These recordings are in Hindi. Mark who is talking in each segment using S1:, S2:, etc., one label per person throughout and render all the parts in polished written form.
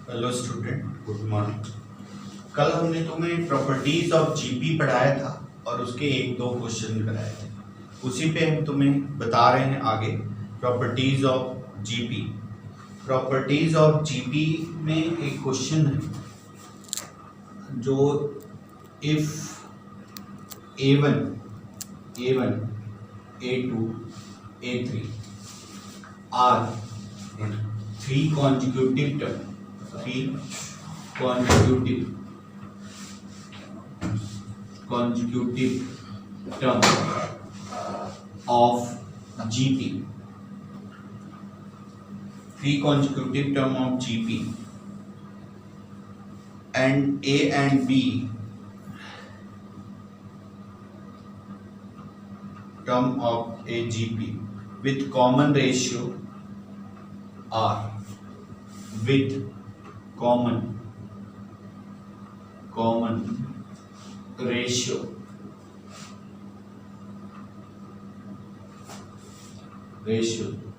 S1: Hello student, good morning. कल हमने तुम्हें प्रॉपर्टीज ऑफ जीपी पढ़ाया था और उसके एक दो क्वेश्चन कराए थे। उसी पे हम तुम्हें बता रहे हैं आगे properties of GP. Properties of GP में एक क्वेश्चन है जो if A1 A2 A3 are three consecutive term of GP, three consecutive term of GP, and A and B term of a GP with common ratio R, with common ratio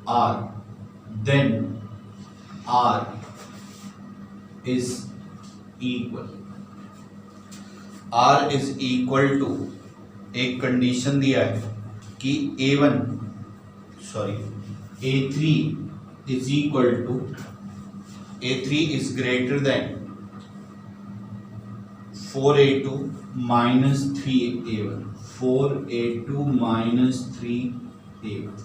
S1: R, then R is equal to एक कंडीशन दिया है कि A3 is equal to A3 is greater than 4A2 minus 3A1, 4A2 minus 3A1।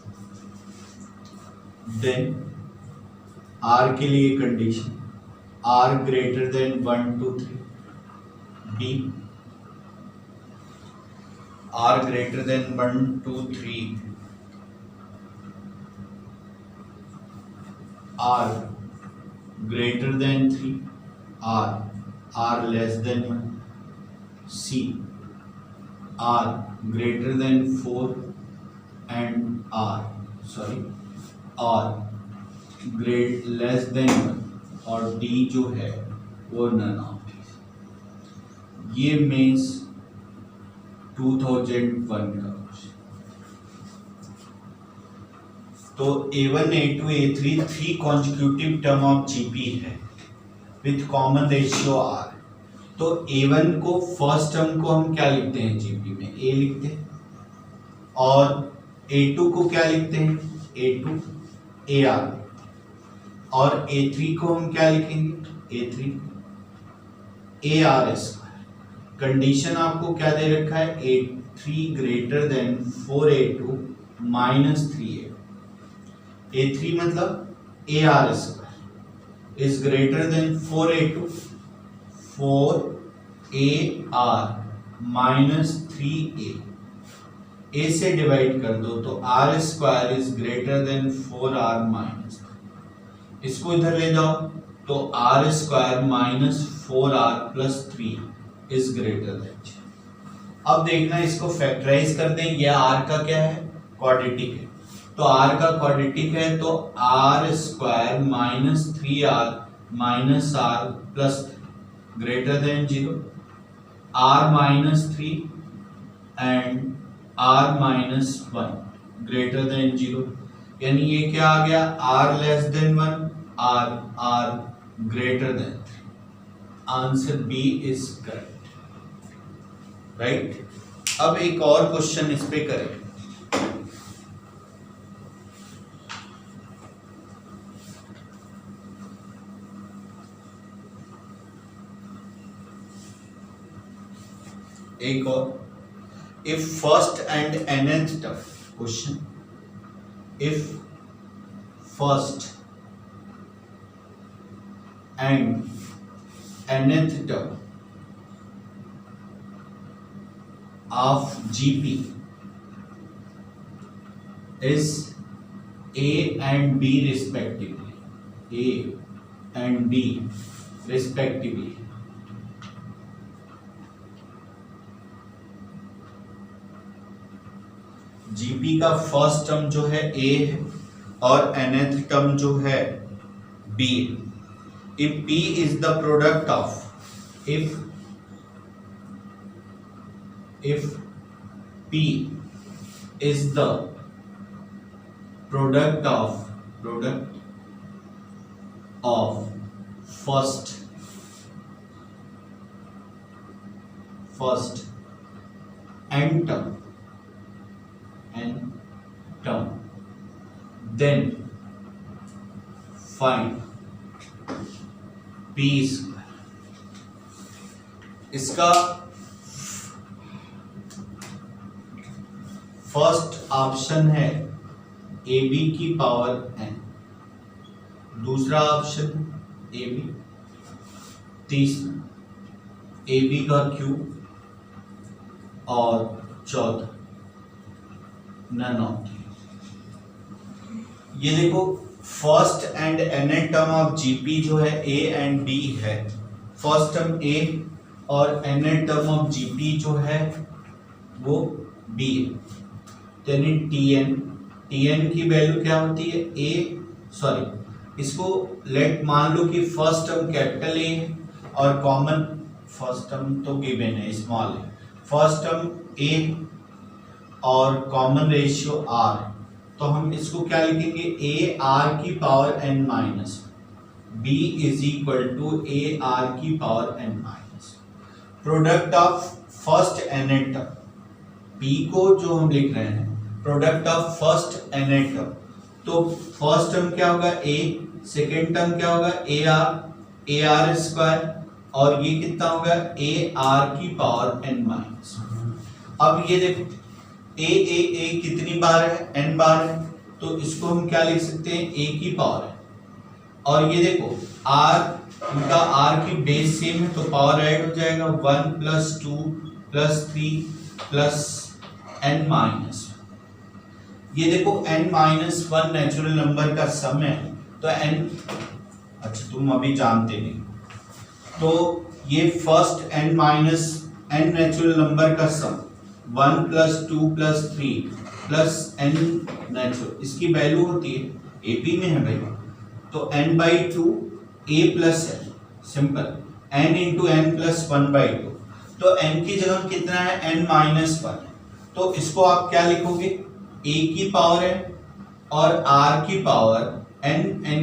S1: Then R के लिए condition R greater than 1 2 3, B R greater than 1 2 3, R greater than 3, R less than 1, C R greater than 4 and R less than 1, और D जो है वो नन ऑफ दिस। ये मीन्स 2001 का क्वेश्चन। तो A1 A2 A3 three consecutive term of GP है विथ कॉमन रेशियो R। तो A1 को फर्स्ट टर्म को हम क्या लिखते हैं जीपी में, A लिखते हैं, और A2 को क्या लिखते हैं, A2 AR, और A3 को हम क्या लिखेंगे, A3 AR स्क्वायर। कंडीशन आपको क्या दे रखा है, A3 greater than 4A2 minus 3A। A3 मतलब AR square is greater than 4A2, 4AR minus 3A। A से डिवाइड कर दो तो R square is greater than 4R minus, इसको इधर ले जाओ तो R square minus 4R plus 3 is greater than. अब देखना इसको फैक्टराइज करते हैं। ये R का क्या है, क्वाड्रेटिक है, तो R का क्वाड्रेटिक है तो R square minus 3R minus R plus greater than 0, R minus 3 and R minus 1 greater than 0। यानी ये क्या आ गया, R less than 1, R greater than 3। Answer B is correct, right. अब एक और क्वेश्चन इस पे करें। एक और, if first and nth term, question, if first and nth term of GP is A and B respectively, GP का फर्स्ट टर्म जो है ए है और nth टर्म जो है बी। If P is the product of, if P is the product of first n term then find p square। इसका फर्स्ट ऑप्शन है ab की पावर n, दूसरा ऑप्शन ab, तीसरा ab का क्यूब और चौथा नन ऑफ। ये देखो first and nth term of GP जो है a एंड b है, फर्स्ट टर्म a और nth टर्म ऑफ जीपी जो है वो b है। यानी tn की वैल्यू क्या होती है इसको लेट मान लो कि फर्स्ट टर्म कैपिटल ए है और कॉमन, फर्स्ट टर्म तो गिवन है स्मॉल है, फर्स्ट टर्म ए और कॉमन रेशियो आर, तो हम इसको क्या लिखेंगे ए आर की power n minus B is equal to A R की power n minus product of first nth term, p को जो हम लिख रहे हैं product of first nth term, तो फर्स्ट टर्म क्या होगा a, सेकेंड टर्म क्या होगा ए आर स्क्वायर और ये कितना होगा ए आर की पावर n माइनस। अब ये देखो ए कितनी बार है n बार है, तो इसको हम क्या लिख सकते हैं a की पावर है, और ये देखो r इनका r की बेस सेम है तो पावर ऐड हो जाएगा 1 + 2 + 3 + n माइनस। ये देखो n-1 नेचुरल नंबर का सम है तो n, अच्छा तुम अभी जानते नहीं, तो ये फर्स्ट n नेचुरल नंबर का सम 1 + 2 + 3 + n नेचुरल, इसकी वैल्यू होती है AP में है भाई, तो n/2 a + n, simple n × n + 1/2, तो n की जगह कितना है n-1, तो इसको आप क्या लिखोगे a की पावर n और r की पावर n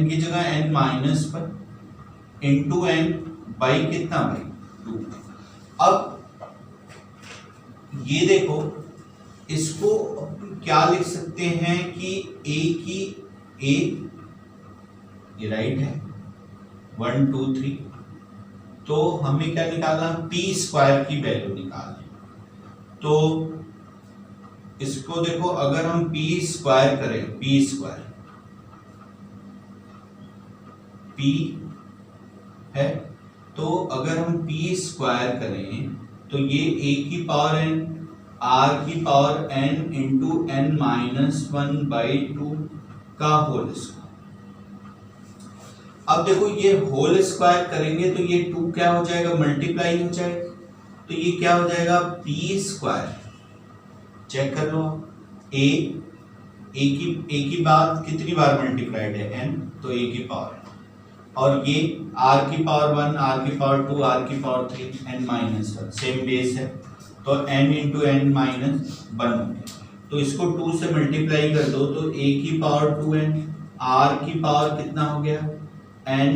S1: की जगह n-1 इंटू n बाई कितना भाई 2। अब ये देखो इसको क्या लिख सकते हैं कि a ये राइट है 1 2 3, तो हमें क्या निकालना p स्क्वायर की वैल्यू निकालनी, तो इसको देखो अगर हम p स्क्वायर करें, p स्क्वायर p है, तो अगर हम p स्क्वायर करें तो ये a की पावर n r की पावर n इंटू n-1/2 का होल स्क्वायर। अब देखो ये होल स्क्वायर करेंगे तो ये 2 क्या हो जाएगा मल्टीप्लाई हो जाएगा, तो ये क्या हो जाएगा p स्क्वायर, चेक कर लो a की बात कितनी बार मल्टीप्लाइड है n, तो a की पावर है, और ये r की पावर 1 r की पावर 2 r की पावर 3 n-1 सेम बेस है, तो n × n-1 हो गया, तो इसको 2 से मल्टीप्लाई कर दो तो a की पावर 2n, r की पावर कितना हो गया n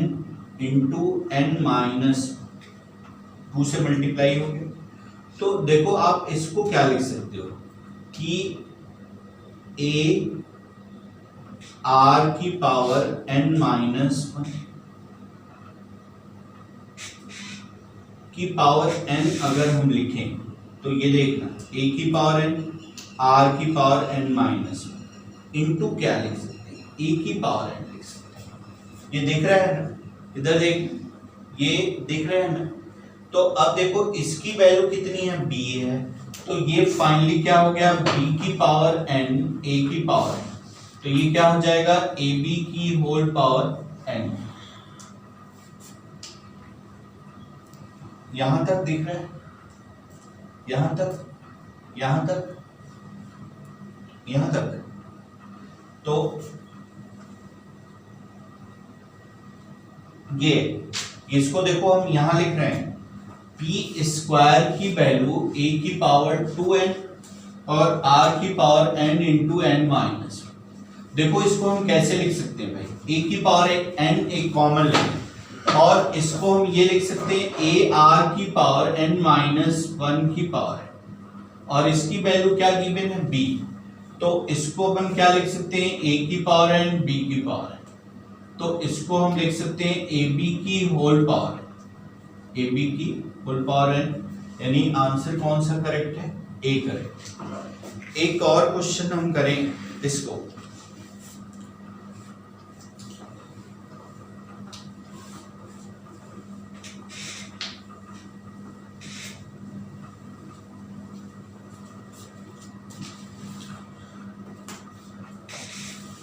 S1: × n-, 2 से मल्टीप्लाई हो गया। तो देखो आप इसको क्या लिख सकते हो कि a r की पावर n-1 की पावर n अगर हम लिखें तो ये देखना a की पावर n r की पावर n-1 इंटू क्या लिख सकते हैं a की पावर n लिख सकते हैं। ये दिख रहा है ना, इधर देख, ये दिख रहा है ना, तो अब देखो इसकी वैल्यू कितनी है b है, तो ये फाइनली क्या हो गया b की पावर n a की पावर n, तो ये क्या हो जाएगा ab की होल पावर n। यहां तक दिख रहा है, यहां तक, तो ये इसको देखो हम यहां लिख रहे हैं p स्क्वायर की वैल्यू a की पावर 2n और r की पावर n इंटू n-। देखो इसको हम कैसे लिख सकते हैं भाई, a की पावर n एक कॉमन लेंगे और इसको हम ये लिख सकते हैं ए आर की पावर n माइनस 1 की पावर है, और इसकी वैल्यू क्या गिवन है b, तो इसको अपन क्या लिख सकते हैं a की पावर n b की पावर है, तो इसको हम लिख सकते हैं ab की होल पावर, ab की होल पावर n, यानी आंसर कौन सा करेक्ट है, ए करेक्ट। एक और क्वेश्चन हम करें इसको,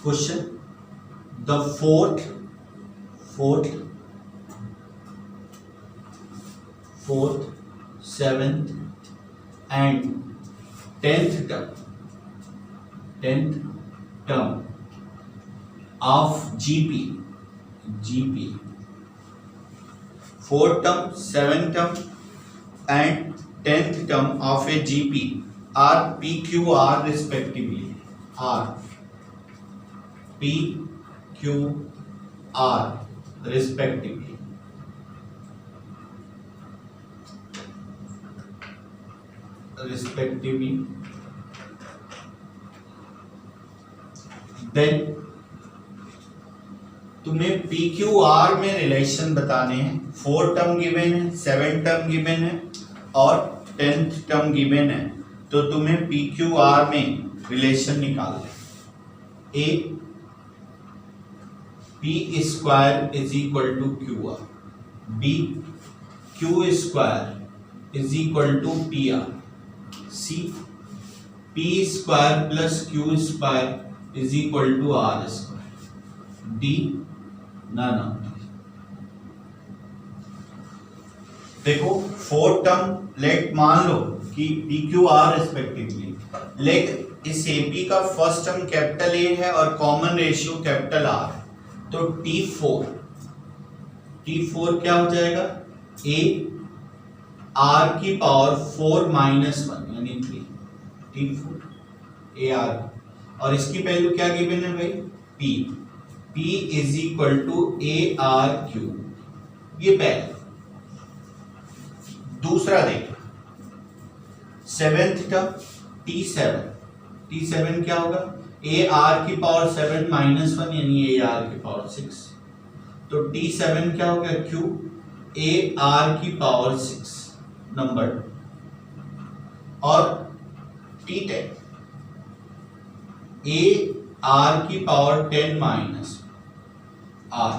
S1: question the fourth, seventh and tenth term of GP, fourth term, seventh term and tenth term of a GP are P Q R respectively, are P, Q, R respectively. Then तुम्हें P, Q, R में रिलेशन बताने हैं, 4 टर्म गिवन है, 7 टर्म गिवन है और 10th टर्म गिवन है, तो तुम्हें P, Q, R में रिलेशन निकालना है। A P square is equal to QR, B Q square is equal to PR, C P square plus Q square is equal to R square, D none of these। देखो 4 टर्म लेट मान लो कि P Q R respectively, let इस AP का फर्स्ट टर्म कैपिटल A है और कॉमन रेशियो कैपिटल R है, तो T4 क्या हो जाएगा, A R की पावर 4 माइनस 1 यानी 3, T4 A R, और इसकी वैल्यू क्या गिवन है भाई, P is equal to A R cube, ये पहला। दूसरा देखो सेवेंथ टर्म T7 क्या होगा, ए आर की पावर 7 माइनस 1 यानी ए आर की पावर 6, तो T7 क्या हो गया, क्यू ए आर की पावर 6 नंबर, और T10 ए आर की power 10 minus R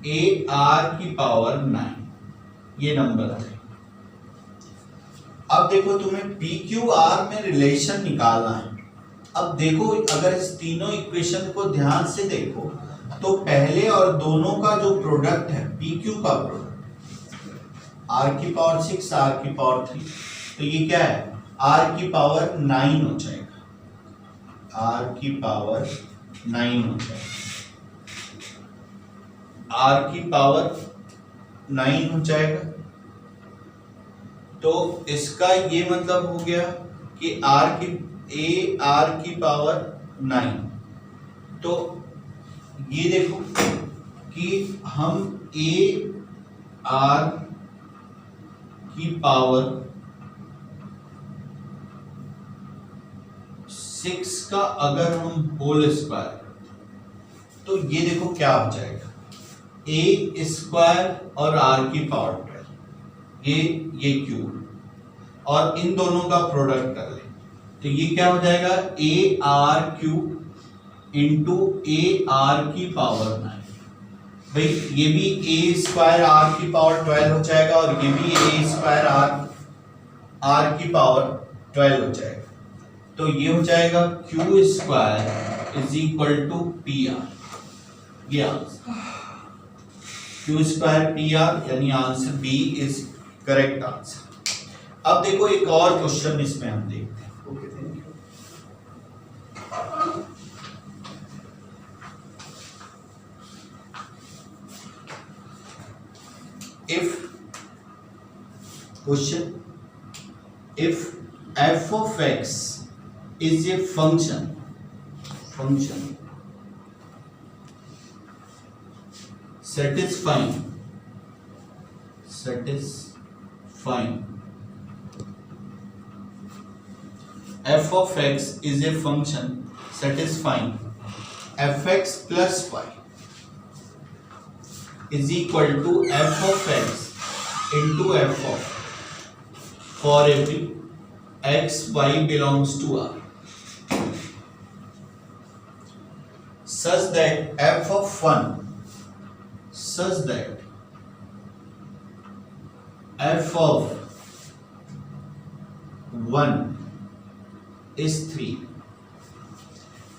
S1: A R की पावर 9, ये नंबर है। अब देखो तुम्हें पी क्यू आर में रिलेशन निकालना है। अब देखो अगर इस तीनों इक्वेशन को ध्यान से देखो तो पहले और दोनों का जो प्रोडक्ट है पी क्यू का प्रोडक्ट आर की पावर 6 आर की पावर 3, तो ये क्या है आर की पावर 9 हो जाएगा, आर की पावर 9 हो जाएगा, आर की पावर 9 हो जाएगा। तो इसका ये मतलब हो गया कि ए आर की पावर 9, तो ये देखो कि हम ए आर की पावर 6 का अगर हम होल स्क्वायर, तो ये देखो क्या हो जाएगा ए स्क्वायर और आर की पावर 12, ये क्यूब, और इन दोनों का प्रोडक्ट कर ले तो ये क्या हो जाएगा A R cube into A R की पावर 9। भाई ये भी ए स्क्वायर आर की पावर 12 हो जाएगा और ये भी ए स्क्वायर आर की पावर 12 हो जाएगा, तो ये हो जाएगा Q square is equal to P R, ये answer Q square P R, यानी answer B is correct answer. अब देखो एक और क्वेश्चन इसमें हम देखते हैं। Okay, thank you. if f of x is a function satisfying satisfying. F of x is a function satisfying fx plus y is equal to f of x into f of for every x y belongs to R, such that f of 1 such that f of 1 is 3,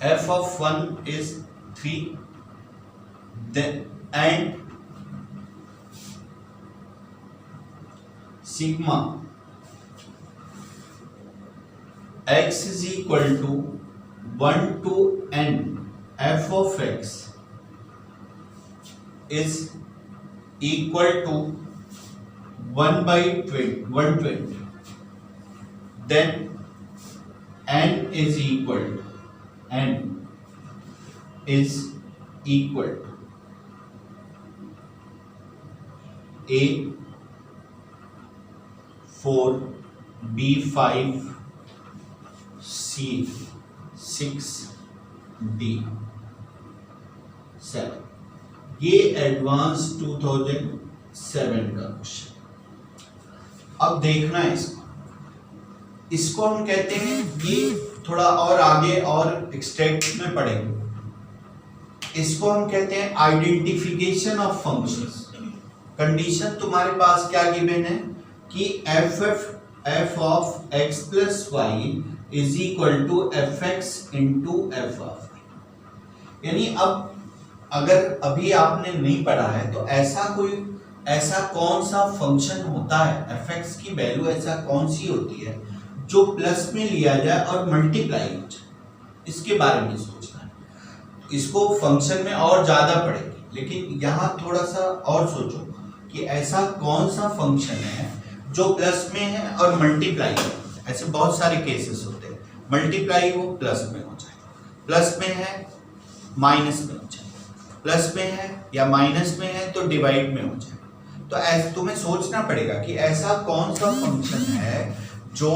S1: f of 1 is 3, then and sigma x is equal to 1 to n f of x is equal to 1 by 120, then n is equal to a 4 b 5 c 6 d 7। ये एडवांस 2007 का क्वेश्चन। अब देखना है इसको हम कहते हैं, ये थोड़ा और आगे और एक्सट्रैक्ट में पढ़ेंगे। इसको हम कहते हैं आइडेंटिफिकेशन ऑफ फंक्शंस। कंडीशन तुम्हारे पास क्या गिवन है कि f of x plus Y is equal to F X into F of y। यानी अब अगर अभी आपने नहीं पढ़ा है तो ऐसा कौन सा फंक्शन होता है, एफ एक्स की वैल्यू ऐसा कौन सी होती है जो प्लस में लिया जाए और मल्टीप्लाई हो जाए, इसके बारे में सोचना है। इसको फंक्शन में और ज्यादा पढ़ेंगे, लेकिन यहाँ थोड़ा सा और सोचो कि ऐसा कौन सा फंक्शन है जो प्लस में है और मल्टीप्लाई हो। ऐसे बहुत सारे केसेस होते हैं, मल्टीप्लाई हो प्लस में हो जाए, प्लस में है माइनस में हो जाए, प्लस में है या माइनस में है तो डिवाइड में हो जाए। तो ऐसे तुम्हें सोचना पड़ेगा कि ऐसा कौन सा फंक्शन है जो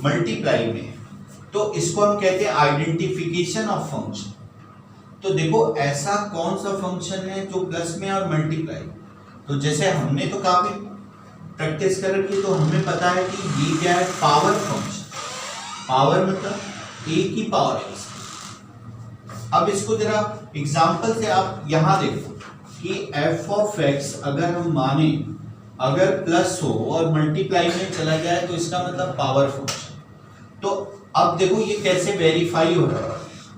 S1: मल्टीप्लाई में है, तो इसको हम कहते हैं आइडेंटिफिकेशन ऑफ फंक्शन। तो देखो ऐसा कौन सा फंक्शन है जो प्लस में और मल्टीप्लाई। तो जैसे हमने तो काफी प्रैक्टिस कर रखी, तो हमें पता है कि ये क्या है, पावर फंक्शन। पावर मतलब ए की पावर एक्स। अब इसको जरा एग्जांपल से आप यहां देखो कि f ऑफ x अगर हम माने अगर प्लस हो और मल्टीप्लाई में चला जाए तो इसका मतलब पावर फंक्शन। तो अब देखो ये कैसे वेरीफाई हो रहा है,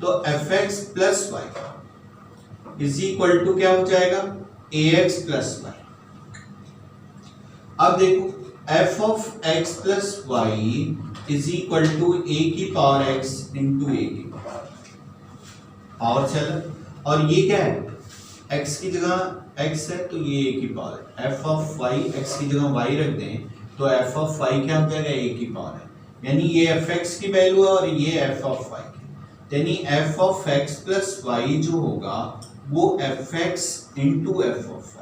S1: तो F X plus Y is equal to क्या हो जाएगा, ए एक्स प्लस वाई। अब देखो F of X plus Y is equal to A की पावर एक्स इंटू ए की पावर चला, और ये क्या है, x की जगह x है तो ये a की पावर है, f ऑफ y x की जगह y रख दें तो f ऑफ y क्या हो जाएगा, a की पावर है। यानी ये fx की वैल्यू है और ये f ऑफ y की, यानी f of x plus y जो होगा वो fx into f of y।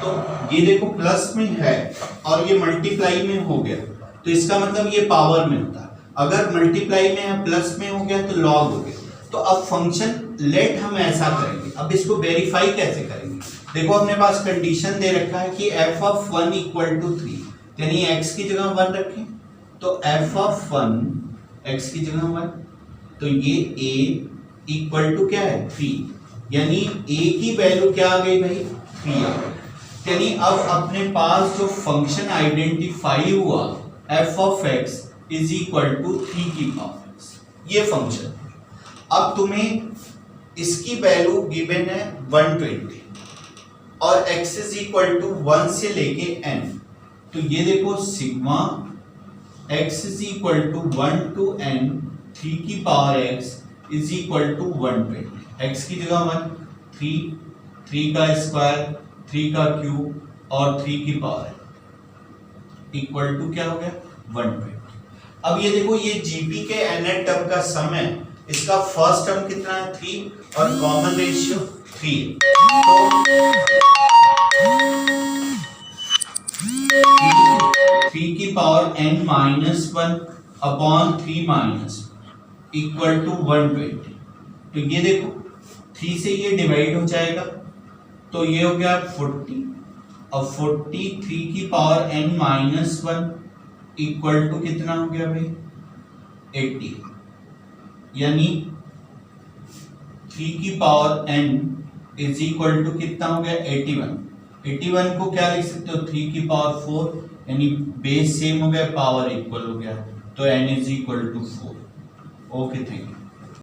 S1: तो ये देखो प्लस में है और ये मल्टीप्लाई में हो गया, तो इसका मतलब ये पावर में होता है। अगर मल्टीप्लाई में है प्लस में हो गया तो लॉग हो गया। तो अब फंक्शन लेट हम ऐसा करेंगे। अब इसको वेरीफाई कैसे करेंगे, देखो अपने पास कंडीशन दे रखा है कि f ऑफ 1 इक्वल टू 3, यानी x की जगह 1 रखें तो f ऑफ 1 x की जगह 1, तो ये a इक्वल टू क्या है 3, यानी a की वैल्यू क्या आ गई भाई 3 आ गई। यानी अब अपने पास जो फंक्शन आइडेंटिफाई हुआ f of x is equal to 3 की पावर x, ये फंक्शन। अब तुम्हें इसकी वैल्यू गिवन है 120 और x इज इक्वल टू 1 से लेके n, तो ये देखो sigma x is equal to 1 to n 3 की power x is equal to 120। x की जगह 1, 3 का स्क्वायर 3 का क्यूब और 3 की पावर है इक्वल टू क्या हो गया 120। अब ये देखो ये जीपी के nth टर्म का सम है, इसका फर्स्ट टर्म कितना है 3 और कॉमन रेशियो 3 तो 3 की power n minus 1 upon 3 minus equal to 120। तो ये देखो 3 से ये डिवाइड हो जाएगा तो ये हो गया 40। अब 43 की power n minus 1 equal to कितना हो गया भाई 80, यानी 3 की power n is equal to कितना हो गया 81। 81 को क्या लिख सकते हो 3 की पावर 4, यानी बेस सेम हो गया पावर इक्वल हो गया, तो n is equal to 4। Okay thank you.